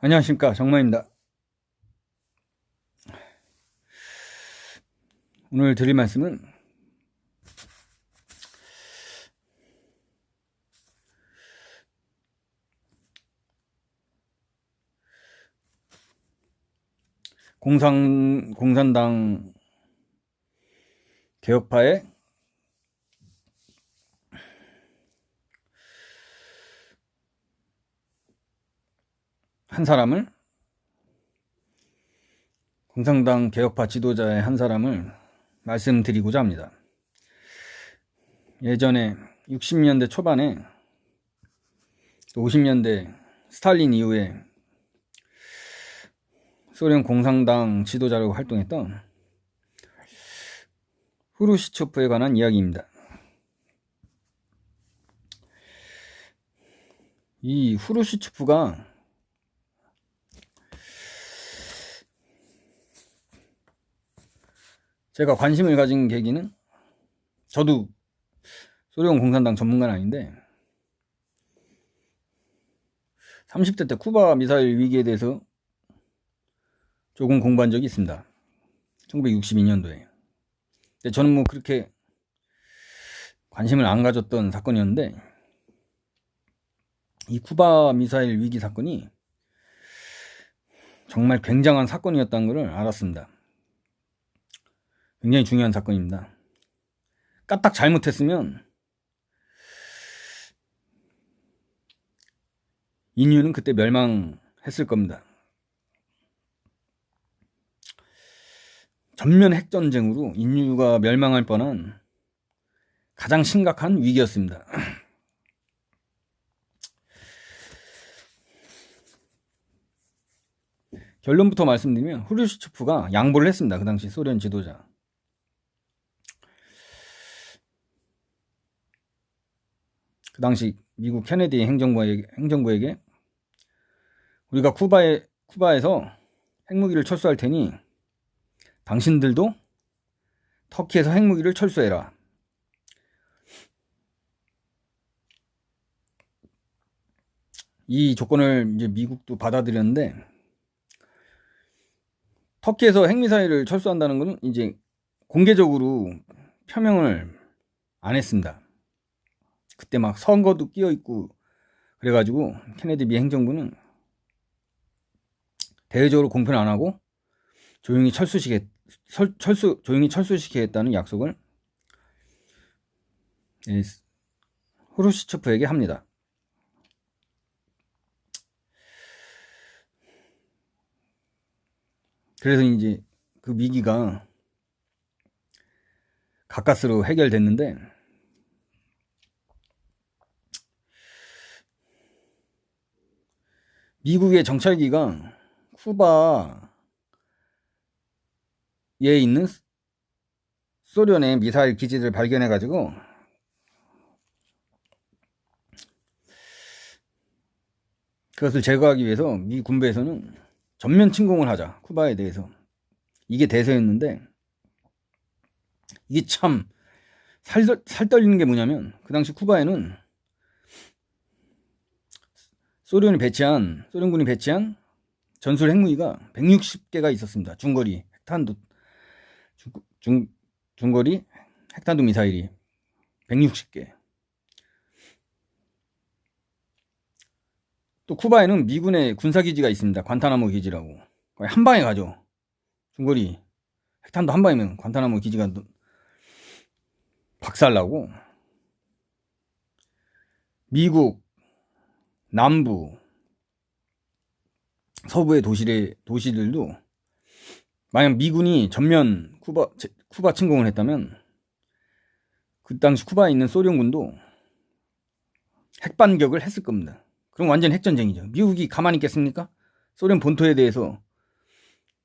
안녕하십니까, 정마입니다. 오늘 드릴 말씀은 공산당 개혁파의 한 사람을, 공산당 개혁파 지도자의 한 사람을 말씀드리고자 합니다. 예전에 60년대 초반에, 또 50년대 스탈린 이후에 소련 공산당 지도자로 활동했던 후르시초프에 관한 이야기입니다. 이 후르시초프가 제가 관심을 가진 계기는, 저도 소련 공산당 전문가는 아닌데 30대 때 쿠바 미사일 위기에 대해서 조금 공부한 적이 있습니다. 1962년도에. 근데 저는 뭐 그렇게 관심을 안 가졌던 사건이었는데, 이 쿠바 미사일 위기 사건이 정말 굉장한 사건이었다는 것을 알았습니다. 굉장히 중요한 사건입니다. 까딱 잘못했으면 인류는 그때 멸망했을 겁니다. 전면 핵전쟁으로 인류가 멸망할 뻔한 가장 심각한 위기였습니다. 결론부터 말씀드리면 후르시초프가 양보를 했습니다. 그 당시 소련 지도자. 그 당시 미국 케네디 행정부에게 우리가 쿠바에서 핵무기를 철수할 테니 당신들도 터키에서 핵무기를 철수해라. 이 조건을 이제 미국도 받아들였는데, 터키에서 핵미사일을 철수한다는 것은 이제 공개적으로 표명을 안 했습니다. 그때 막 선거도 끼어 있고 그래가지고 케네디 미 행정부는 대외적으로 공표는 안 하고 조용히 철수시키겠다는 약속을 후르시초프에게 합니다. 그래서 이제 그 위기가 가까스로 해결됐는데, 미국의 정찰기가 쿠바에 있는 소련의 미사일 기지를 발견해가지고 그것을 제거하기 위해서 미 군부에서는 전면 침공을 하자, 쿠바에 대해서. 이게 대세였는데, 이게 참 살 떨리는 게 뭐냐면, 그 당시 쿠바에는 소련군이 배치한 전술 핵무기가 160개가 있었습니다. 중거리 핵탄두 미사일이 160개. 또 쿠바에는 미군의 군사기지가 있습니다. 관타나모 기지라고. 거의 한 방에 가죠. 중거리 핵탄두 한 방이면 관타나모 기지가 박살나고, 미국 남부 서부의 도시들도 만약 미군이 전면 쿠바 침공을 했다면, 그 당시 쿠바에 있는 소련군도 핵반격을 했을 겁니다. 그럼 완전 핵전쟁이죠. 미국이 가만히 있겠습니까? 소련 본토에 대해서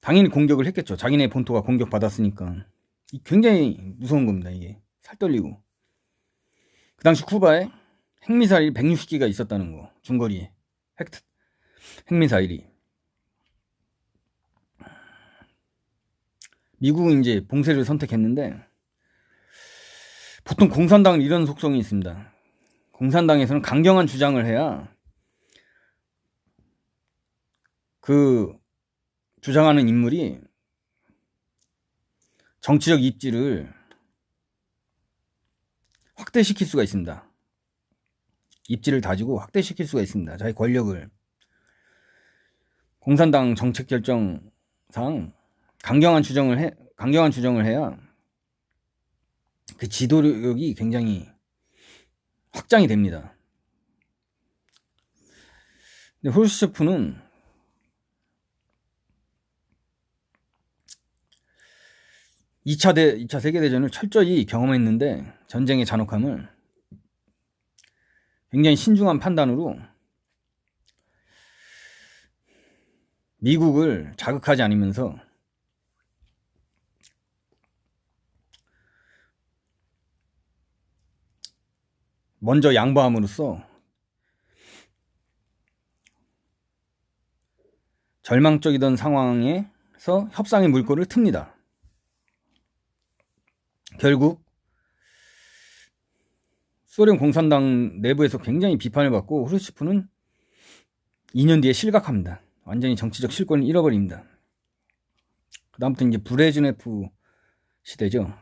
당연히 공격을 했겠죠. 자기네 본토가 공격받았으니까. 굉장히 무서운 겁니다. 이게 살 떨리고. 그 당시 쿠바에 핵미사일이 160기가 있었다는 거. 중거리 핵미사일이. 미국은 이제 봉쇄를 선택했는데, 보통 공산당은 이런 속성이 있습니다. 공산당에서는 강경한 주장을 해야 그 주장하는 인물이 정치적 입지를 확대시킬 수가 있습니다. 입지를 다지고 확대시킬 수가 있습니다. 자기 권력을. 공산당 정책 결정상 강경한 주정을 해야 그 지도력이 굉장히 확장이 됩니다. 근데 후르시초프는 이 2차 세계대전을 철저히 경험했는데 전쟁의 잔혹함을 굉장히 신중한 판단으로 미국을 자극하지 않으면서 먼저 양보함으로써 절망적이던 상황에서 협상의 물꼬를 틉니다. 결국 소련 공산당 내부에서 굉장히 비판을 받고 후르시초프는 2년 뒤에 실각합니다. 완전히 정치적 실권을 잃어버립니다. 그 다음부터 이제 브레즈네프 시대죠.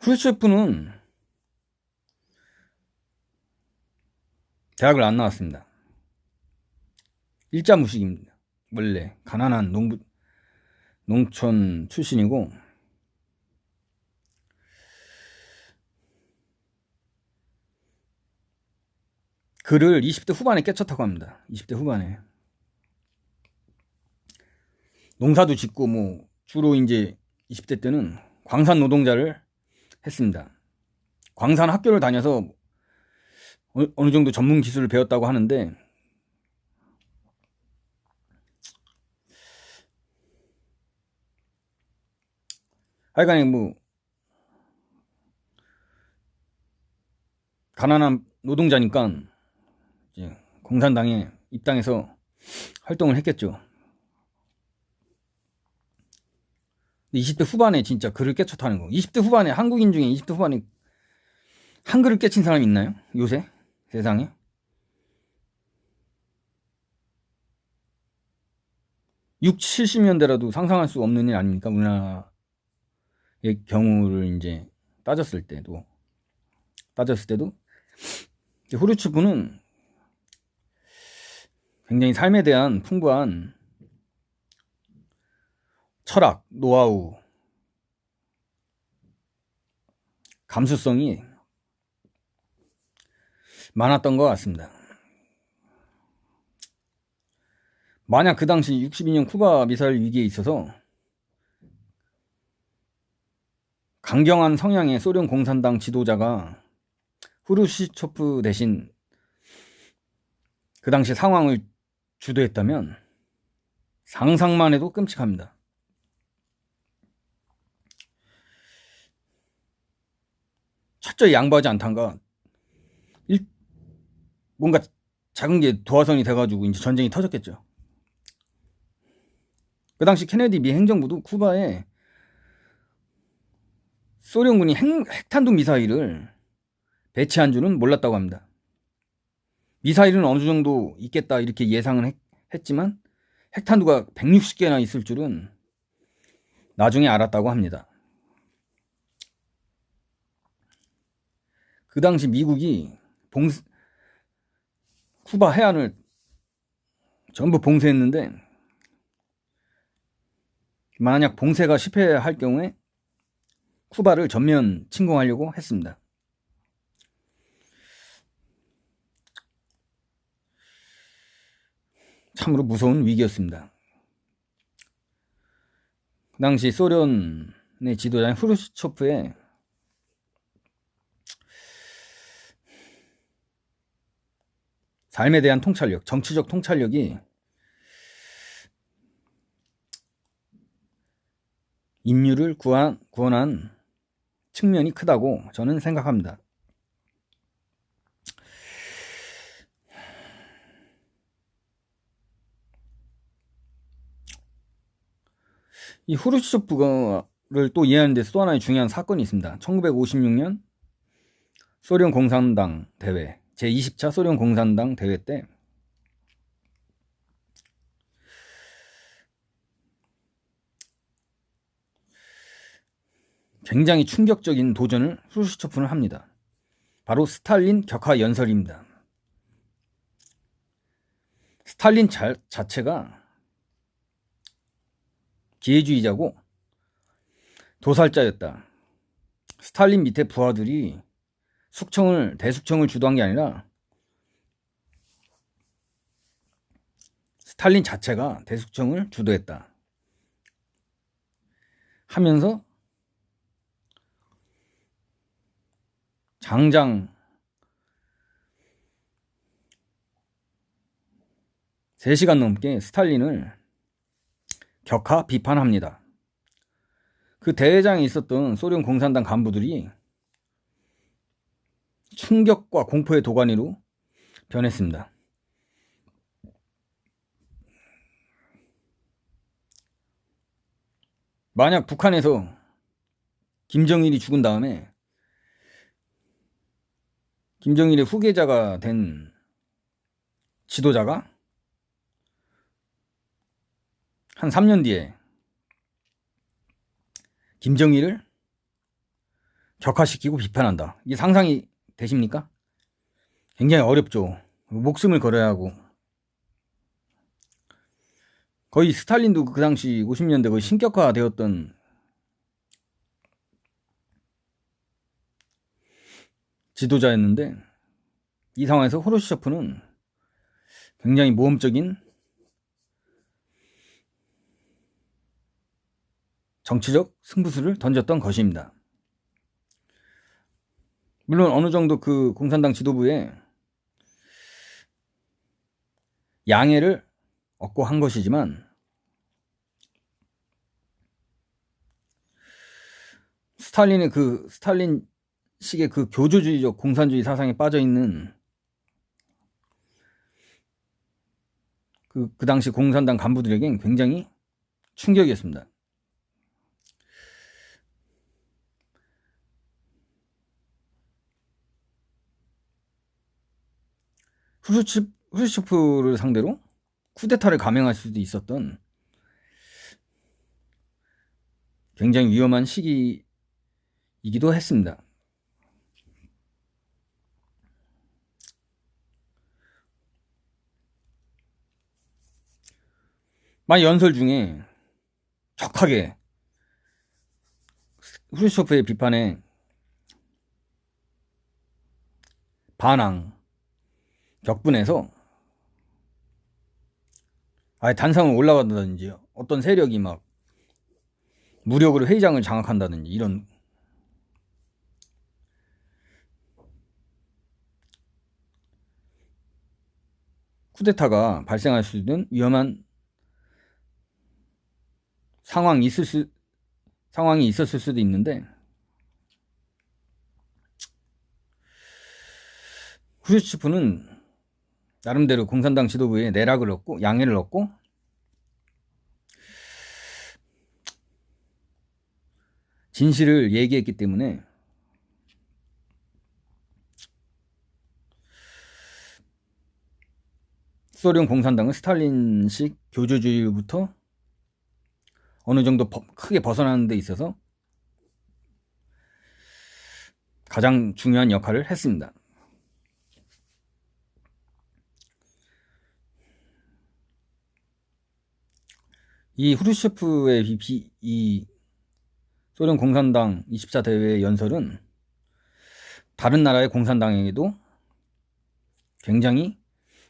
후르시초프는 대학을 안 나왔습니다. 일자무식입니다. 원래 가난한 농촌 출신이고 글을 20대 후반에 깨쳤다고 합니다. 20대 후반에 농사도 짓고 뭐 주로 이제 20대 때는 광산 노동자를 했습니다. 광산 학교를 다녀서 어느 정도 전문 기술을 배웠다고 하는데 하여간에 뭐 가난한 노동자니까 이제 공산당에 입당해서 활동을 했겠죠. 20대 후반에 진짜 글을 깨쳤다는 거. 20대 후반에 한국인 중에 20대 후반에 한글을 깨친 사람이 있나요? 요새 세상에? 육, 70년대라도 상상할 수 없는 일 아닙니까? 우리나라의 경우를 이제 따졌을 때도 후르츠프는 굉장히 삶에 대한 풍부한 철학, 노하우, 감수성이 많았던 것 같습니다. 만약 그 당시 62년 쿠바 미사일 위기에 있어서 강경한 성향의 소련 공산당 지도자가 후르시초프 대신 그 당시 상황을 주도했다면 상상만 해도 끔찍합니다. 철저히 양보하지 않던가 뭔가 작은 게 도화선이 돼가지고 이제 전쟁이 터졌겠죠. 그 당시 케네디 미 행정부도 쿠바에 소련군이 핵탄두 미사일을 배치한 줄은 몰랐다고 합니다. 미사일은 어느 정도 있겠다 이렇게 예상은 했지만 핵탄두가 160개나 있을 줄은 나중에 알았다고 합니다. 그 당시 미국이 쿠바 해안을 전부 봉쇄했는데 만약 봉쇄가 실패할 경우에 쿠바를 전면 침공하려고 했습니다. 참으로 무서운 위기였습니다. 그 당시 소련의 지도자인 후르시초프의 삶에 대한 통찰력, 정치적 통찰력이 인류를 구원한 측면이 크다고 저는 생각합니다. 이 후르시초프가 또 이해하는 데 또 하나의 중요한 사건이 있습니다. 1956년 소련 공산당 대회, 제20차 소련 공산당 대회 때 굉장히 충격적인 도전을 후르시초프는 합니다. 바로 스탈린 격하 연설입니다. 스탈린 자체가 기회주의자고 도살자였다. 스탈린 밑에 부하들이 대숙청을 주도한 게 아니라 스탈린 자체가 대숙청을 주도했다 하면서 장장 3시간 넘게 스탈린을 격하 비판합니다. 그 대회장에 있었던 소련 공산당 간부들이 충격과 공포의 도가니로 변했습니다. 만약 북한에서 김정일이 죽은 다음에 김정일의 후계자가 된 지도자가 한 3년 뒤에 김정일을 격하시키고 비판한다. 이게 상상이 되십니까? 굉장히 어렵죠. 목숨을 걸어야 하고. 거의 스탈린도 그 당시 50년대 거의 신격화되었던 지도자였는데 이 상황에서 후르시초프는 굉장히 모험적인 정치적 승부수를 던졌던 것입니다. 물론 어느 정도 그 공산당 지도부에 양해를 얻고 한 것이지만 스탈린식의 그 교조주의적 공산주의 사상에 빠져있는 그 당시 공산당 간부들에겐 굉장히 충격이었습니다. 후르시초프를 상대로 쿠데타를 감행할 수도 있었던 굉장히 위험한 시기이기도 했습니다. 만약 연설 중에 격하게 후르시초프의 비판에 격분해서 아예 단상을 올라간다든지 어떤 세력이 막 무력으로 회의장을 장악한다든지 이런 쿠데타가 발생할 수 있는 위험한 상황이 있었을 수도 있는데 후르시초프는 나름대로 공산당 지도부에 내락을 얻고 양해를 얻고 진실을 얘기했기 때문에 소련 공산당은 스탈린식 교조주의로부터 어느 정도 크게 벗어나는 데 있어서 가장 중요한 역할을 했습니다. 이 후르시초프의 이 소련 공산당 20차 대회 연설은 다른 나라의 공산당에게도 굉장히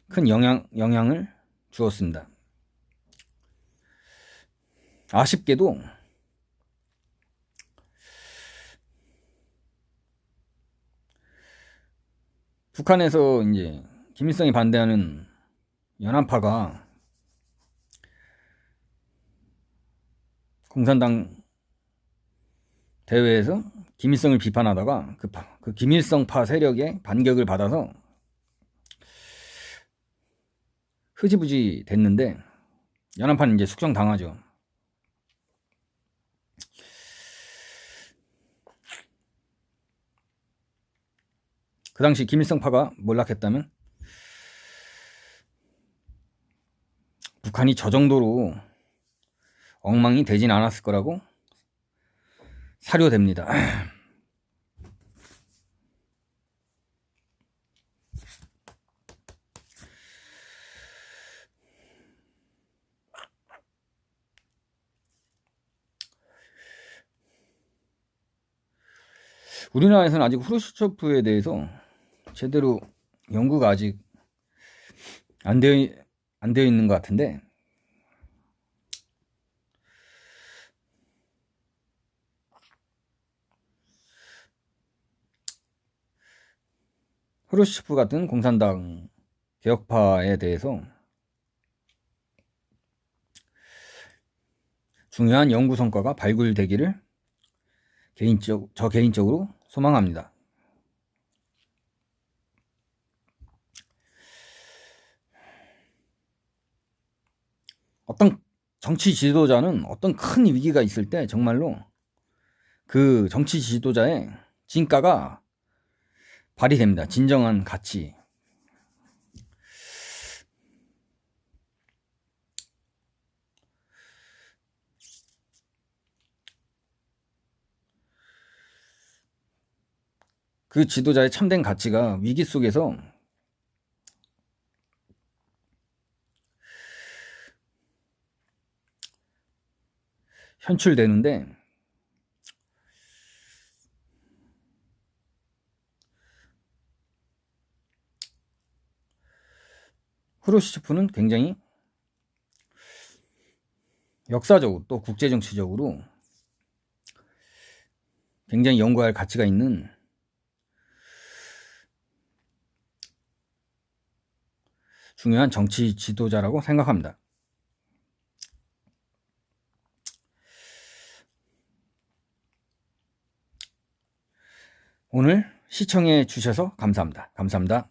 큰 영향을 주었습니다. 아쉽게도 북한에서 이제 김일성이 반대하는 연합파가 공산당 대회에서 김일성을 비판하다가 그 김일성파 세력의 반격을 받아서 흐지부지 됐는데 연합파는 이제 숙청당하죠. 그 당시 김일성파가 몰락했다면 북한이 저 정도로 엉망이 되진 않았을 거라고 사료됩니다. 우리나라에서는 아직 후르시초프에 대해서 제대로 연구가 아직 안 되어 있는 것 같은데, 후르시초프 같은 공산당 개혁파에 대해서 중요한 연구 성과가 발굴되기를 저 개인적으로 소망합니다. 어떤 정치 지도자는 어떤 큰 위기가 있을 때 정말로 그 정치 지도자의 진가가 발휘됩니다. 진정한 가치. 그 지도자의 참된 가치가 위기 속에서 현출되는데, 후르시초프는 굉장히 역사적으로 또 국제정치적으로 굉장히 연구할 가치가 있는 중요한 정치 지도자라고 생각합니다. 오늘 시청해 주셔서 감사합니다. 감사합니다.